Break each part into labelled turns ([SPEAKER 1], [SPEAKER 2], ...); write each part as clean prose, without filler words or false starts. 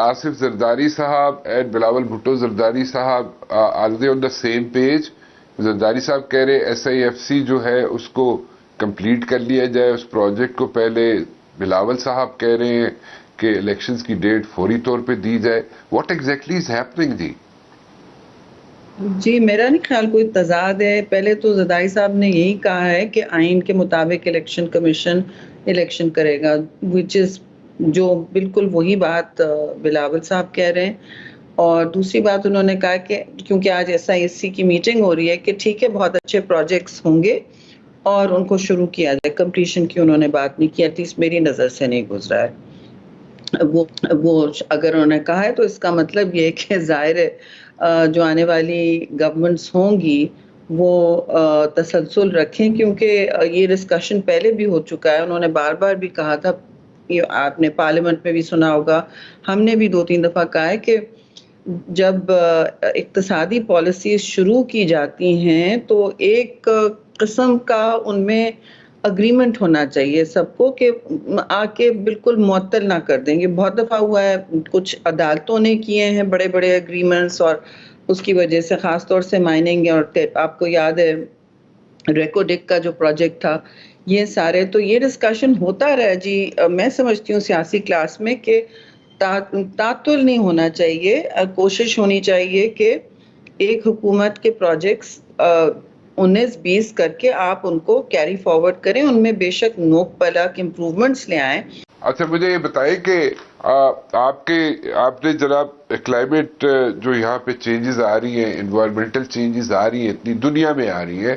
[SPEAKER 1] Asif Zardari sahab and Bilawal Bhutto Zardari sahab, are they on the same page? Zardari sahab کہہ رہے SIFC جو ہے اس کو complete کر لیا جائے اس پروجیکٹ کو پہلے. بلاول صاحب کہہ رہے ہیں کہ الیکشنز کی ڈیٹ فوری طور پہ دی جائے. واٹ ایگزیکٹلی از ہیپننگ جی؟
[SPEAKER 2] جی میرا نہیں خیال کوئی تضاد ہے. پہلے تو زرداری صاحب نے یہی کہا ہے کہ آئین کے مطابق الیکشن کمیشن الیکشن کرے گا, وچ از جو بالکل وہی بات بلاول صاحب کہہ رہے ہیں. اور دوسری بات انہوں نے کہا کہ کیونکہ آج SISC کی میٹنگ ہو رہی ہے کہ ٹھیک ہے بہت اچھے پروجیکٹس ہوں گے اور ان کو شروع کیا جائے. کمپلیشن کی انہوں نے بات نہیں کی, ایٹ لیسٹ میری نظر سے نہیں گزرا ہے. وہ اگر انہوں نے کہا ہے تو اس کا مطلب یہ ہے کہ ظاہر ہے جو آنے والی گورنمنٹس ہوں گی وہ تسلسل رکھیں, کیونکہ یہ ڈسکشن پہلے بھی ہو چکا ہے. انہوں نے بار بار بھی کہا تھا, آپ نے پارلیمنٹ میں بھی سنا ہوگا, ہم نے بھی 2-3 دفعہ کہا ہے کہ جب اقتصادی پالیسیز شروع کی جاتی ہیں تو ایک قسم کا ان میں اگریمنٹ ہونا چاہیے سب کو کہ آ کے بالکل معطل نہ کر دیں گے. بہت دفعہ ہوا ہے, کچھ عدالتوں نے کیے ہیں بڑے بڑے اگریمنٹس, اور اس کی وجہ سے خاص طور سے مائننگ, اور آپ کو یاد ہے ریکوڈک کا جو پروجیکٹ تھا, یہ سارے. تو یہ ڈسکشن ہوتا رہا جی. میں سمجھتی ہوں سیاسی کلاس میں کہ تعطل نہیں ہونا چاہیے, کوشش ہونی چاہیے کہ ایک حکومت کے پروجیکٹس 19-20 کر کے آپ ان کو کیری فارورڈ کریں, ان میں بے شک نوک پلک امپروومنٹس لے آئیں.
[SPEAKER 1] اچھا مجھے یہ بتائیں کہ آپ نے جناب کلائمیٹ جو یہاں پہ چینجز آ رہی ہیں, انوائرمنٹل چینجز آ رہی ہیں, اتنی دنیا میں آ رہی ہیں,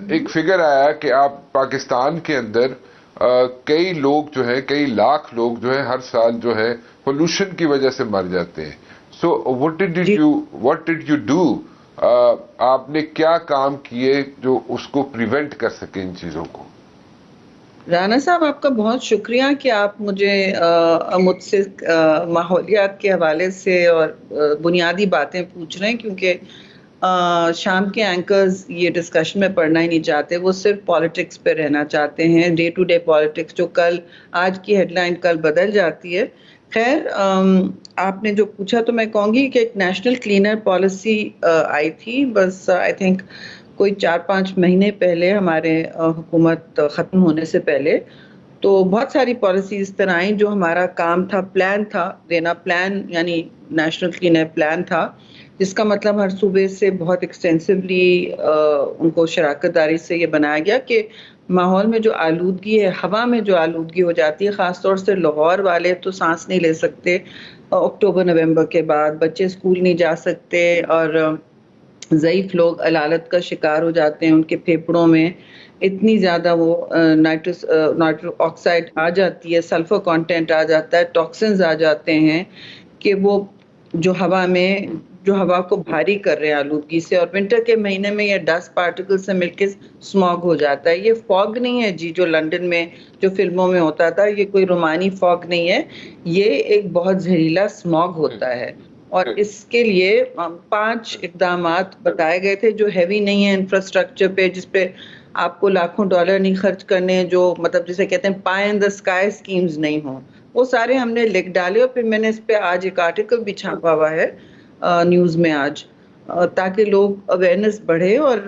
[SPEAKER 1] ایک فگر آیا کہ آپ پاکستان کے اندر کئی لوگ جو ہیں, کئی لاکھ لوگ جو ہیں ہر سال جو ہے پولوشن کی وجہ سے مر جاتے ہیں. سو what did you do? آپ نے کیا کام کیے جو اس کو پریونٹ کر سکیں ان چیزوں کو؟
[SPEAKER 2] رانا صاحب آپ کا بہت شکریہ کہ آپ مجھ سے ماحولیات کے حوالے سے اور بنیادی باتیں پوچھ رہے ہیں, کیونکہ شام کے اینکرز یہ ڈسکشن میں پڑھنا ہی نہیں چاہتے, وہ صرف پالیٹکس پہ رہنا چاہتے ہیں, ڈے ٹو ڈے پالیٹکس, جو آج کی ہیڈ لائن کل بدل جاتی ہے. خیر, آپ نے جو پوچھا تو میں کہوں گی کہ ایک نیشنل کلینر پالیسی آئی تھی, بس آئی تھنک کوئی 4-5 مہینے پہلے, ہمارے حکومت ختم ہونے سے پہلے. تو بہت ساری پالیسیز اس طرح آئیں جو ہمارا کام تھا, پلان تھا دینا. پلان یعنی نیشنل کلینر پلان تھا, جس کا مطلب ہر صوبے سے بہت ایکسٹینسولی ان کو شراکت داری سے یہ بنایا گیا کہ ماحول میں جو آلودگی ہے, ہوا میں جو آلودگی ہو جاتی ہے, خاص طور سے لاہور والے تو سانس نہیں لے سکتے اکتوبر-نومبر کے بعد, بچے اسکول نہیں جا سکتے, اور ضعیف لوگ علالت کا شکار ہو جاتے ہیں. ان کے پھیپھڑوں میں اتنی زیادہ وہ نائٹرس آکسائڈ آ جاتی ہے, سلفر کانٹینٹ آ جاتا ہے, ٹاکسنز آ جاتے ہیں کہ وہ جو ہوا کو بھاری کر رہے ہیں آلودگی سے. اور ونٹر کے مہینے میں یہ ڈسٹ پارٹیکل سے مل کے اسموگ ہو جاتا ہے. یہ فوگ نہیں ہے جی جو لندن میں جو فلموں میں ہوتا تھا, یہ کوئی رومانی فوگ نہیں ہے, یہ ایک بہت زہریلا اسموگ ہوتا ہے. اور اس کے لیے 5 اقدامات بتائے گئے تھے جو ہیوی نہیں ہیں انفراسٹرکچر پہ, جس پہ آپ کو لاکھوں ڈالر نہیں خرچ کرنے, جو مطلب جسے کہتے ہیں پائے ان دا اسکائی اسکیمز نہیں ہوں. وہ سارے ہم نے لکھ ڈالے, اور پھر میں نے اس پہ آج ایک آرٹیکل بھی چھاپا ہوا ہے نیوز میں آج, تاکہ لوگ اویئرنیس بڑھے. اور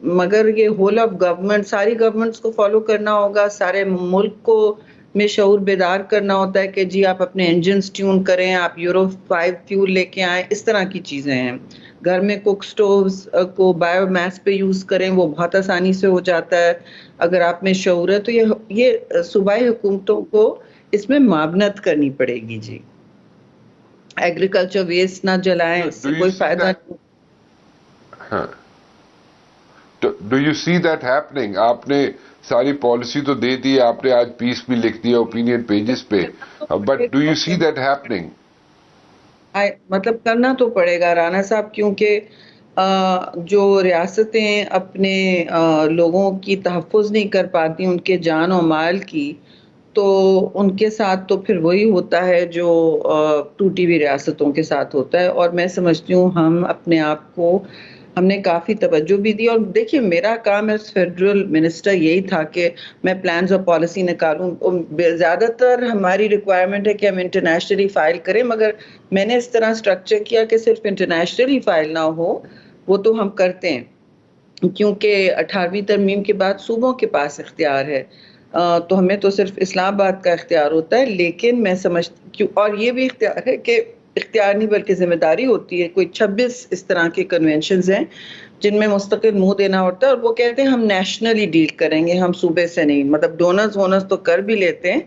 [SPEAKER 2] مگر یہ ہول آف گورنمنٹ, ساری گورنمنٹس کو فالو کرنا ہوگا, سارے ملک کو میں شعور بیدار کرنا ہوتا ہے کہ جی آپ اپنے انجنز ٹیون کریں, آپ یورو 5 فیول لے کے آئیں, اس طرح کی چیزیں ہیں. گھر میں کوک سٹووز کو بایو میس پہ یوز کریں, وہ بہت آسانی سے ہو جاتا ہے اگر آپ میں شعور ہے. تو یہ صوبائی حکومتوں کو اس میں معاونت کرنی پڑے گی جی. ایگریکلچر ویسٹ نہ جلائیں, اس سے کوئی فائدہ نہیں.
[SPEAKER 1] Do you see that happening? آپ نے ساری پالیسی تو دے دی, آپ نے آج پیس بھی لکھ دیا اوپینین پیجز پہ, but do you see that happening?
[SPEAKER 2] مطلب کرنا تو پڑے گا رانا صاحب, کیونکہ جو ریاستیں اپنے لوگوں کی تحفظ نہیں کر پاتی, ان کے جان و مال کی, تو ان کے ساتھ تو پھر وہی ہوتا ہے جو ٹوٹی ہوئی ریاستوں کے ساتھ ہوتا ہے. اور میں سمجھتی ہوں ہم اپنے آپ کو ہم نے کافی توجہ بھی دی، اور دیکھیے میرا کام ایز فیڈرل منسٹر یہی تھا کہ میں پلانز اور پالیسی نکالوں. زیادہ تر ہماری ریکوائرمنٹ ہے کہ ہم انٹرنیشنلی فائل کریں، مگر میں نے اس طرح اسٹرکچر کیا کہ صرف انٹرنیشنلی فائل نہ ہو، وہ تو ہم کرتے ہیں کیونکہ 18ویں ترمیم کے بعد صوبوں کے پاس اختیار ہے. تو ہمیں تو صرف اسلام آباد کا اختیار ہوتا ہے، لیکن میں سمجھتی اور یہ بھی اختیار ہے کہ اختیار نہیں بلکہ ذمہ داری ہوتی ہے. کوئی 26 اس طرح کے کنونشنز ہیں جن میں مستقل منہ دینا ہوتا ہے، اور وہ کہتے ہیں ہم نیشنلی ڈیل کریں گے، ہم صوبے سے نہیں. مطلب ڈونرز وونرز تو کر بھی لیتے ہیں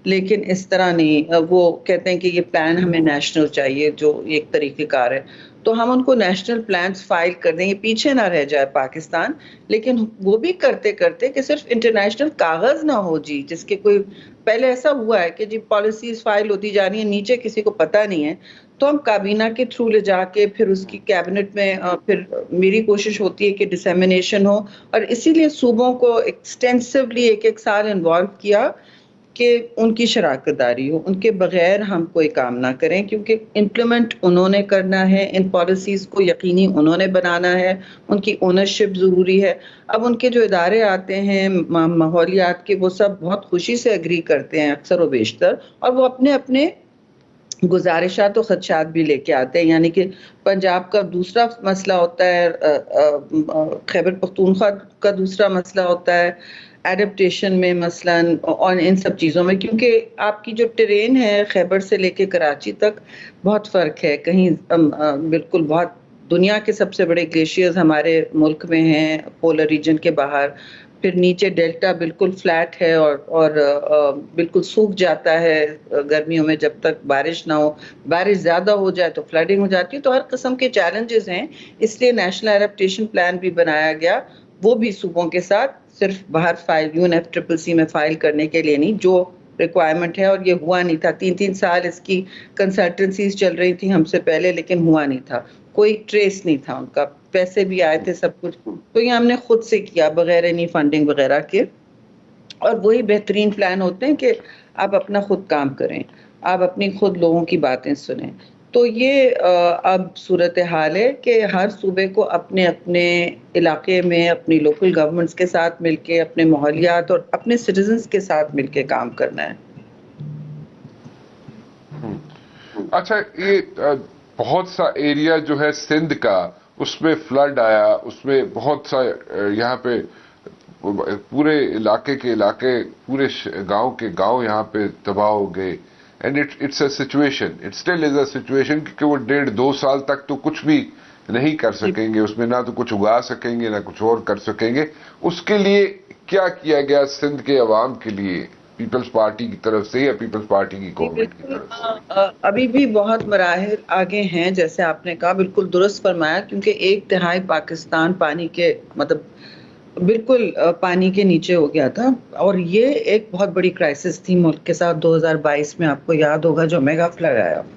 [SPEAKER 2] لیکن اس طرح نہیں. وہ کہتے ہیں کہ یہ پلان ہمیں نیشنل چاہیے، جو ایک طریقہ کار ہے. تو ہم ان کو نیشنل پلانز فائل کر دیں گے، پیچھے نہ رہ جائے پاکستان. لیکن وہ بھی کرتے کرتے کہ صرف انٹرنیشنل کاغذ نہ ہو جی، جس کے کوئی پہلے ایسا ہوا ہے کہ جی پالیسیز فائل ہوتی جا رہی ہیں، نیچے کسی کو پتہ نہیں ہے، تو ہم کابینہ کے تھرو لے جا کے پھر اس کی کیبنٹ میں پھر میری کوشش ہوتی ہے کہ ڈسیمینیشن ہو. اور اسی لیے صوبوں کو ایکسٹینسولی ایک سال انوالو کیا کہ ان کی شراکت داری ہو. ان کے بغیر ہم کوئی کام نہ کریں، کیونکہ امپلیمنٹ انہوں نے کرنا ہے، ان پالیسیز کو یقینی انہوں نے بنانا ہے، ان کی اونرشپ ضروری ہے. اب ان کے جو ادارے آتے ہیں ماحولیات کے، وہ سب بہت خوشی سے اگری کرتے ہیں اکثر و بیشتر، اور وہ اپنے اپنے گزارشات و خدشات بھی لے کے آتے ہیں. یعنی کہ پنجاب کا دوسرا مسئلہ ہوتا ہے، خیبر پختونخوا کا دوسرا مسئلہ ہوتا ہے ایڈپٹیشن میں مثلاً، اور ان سب چیزوں میں، کیونکہ آپ کی جو ٹرین ہے خیبر سے لے کے کراچی تک بہت فرق ہے. کہیں بالکل بہت دنیا کے سب سے بڑے گلیشیئرز ہمارے ملک میں ہیں پولر ریجن کے باہر، پھر نیچے ڈیلٹا بالکل فلیٹ ہے اور بالکل سوکھ جاتا ہے گرمیوں میں جب تک بارش نہ ہو. بارش زیادہ ہو جائے تو فلڈنگ ہو جاتی ہے. تو ہر قسم کے چیلنجز ہیں، اس لیے نیشنل ایڈپٹیشن پلان بھی بنایا گیا، وہ بھی صوبوں کے ساتھ، صرف باہر فائل UNFCCC میں فائل کرنے کے لیے نہیں، جو ریکوائرمنٹ ہے. اور یہ ہوا نہیں تھا، 3 سال اس کی کنسلٹنسیز چل رہی تھی ہم سے پہلے، لیکن ہوا نہیں تھا، کوئی ٹریس نہیں تھا ان کا. پیسے بھی آئے تھے سب کچھ، تو یہ ہم نے خود سے کیا بغیر انہی فنڈنگ وغیرہ کے. اور وہی بہترین پلان ہوتے ہیں کہ آپ اپنا خود کام کریں، آپ اپنی خود لوگوں کی باتیں سنیں. تو یہ اب صورتحال ہے کہ ہر صوبے کو اپنے اپنے علاقے میں اپنی لوکل گورنمنٹس کے ساتھ مل کے، اپنے ماحولیات اور اپنے سٹیزنز کے ساتھ مل کے کام کرنا ہے.
[SPEAKER 1] اچھا، یہ بہت سا ایریا جو ہے سندھ کا، اس میں فلڈ آیا، اس میں بہت سا یہاں پہ پورے علاقے کے علاقے، پورے گاؤں کے گاؤں یہاں پہ تباہ ہو گئے. And it's a situation, it still is a situation, کیونکہ وہ 1.5-2 سال تک تو کچھ بھی نہیں کر سکیں گے، اس میں نہ تو کچھ اگا سکیں گے نہ کچھ اور کر سکیں گے. اس کے لیے کیا کیا گیا سندھ کے عوام کے لیے، پیپلز پارٹی کی طرف سے یا پیپلز پارٹی کی گورنمنٹ کی طرف سے؟
[SPEAKER 2] ابھی بھی بہت مراحل آگے ہیں، جیسے آپ نے کہا، بالکل درست فرمایا، کیونکہ 1/3 پاکستان پانی کے مطلب بالکل پانی کے نیچے ہو گیا تھا. اور یہ ایک بہت بڑی کرائسس تھی ملک کے ساتھ 2022 میں. آپ کو یاد ہوگا جو میگا فلڈ آیا.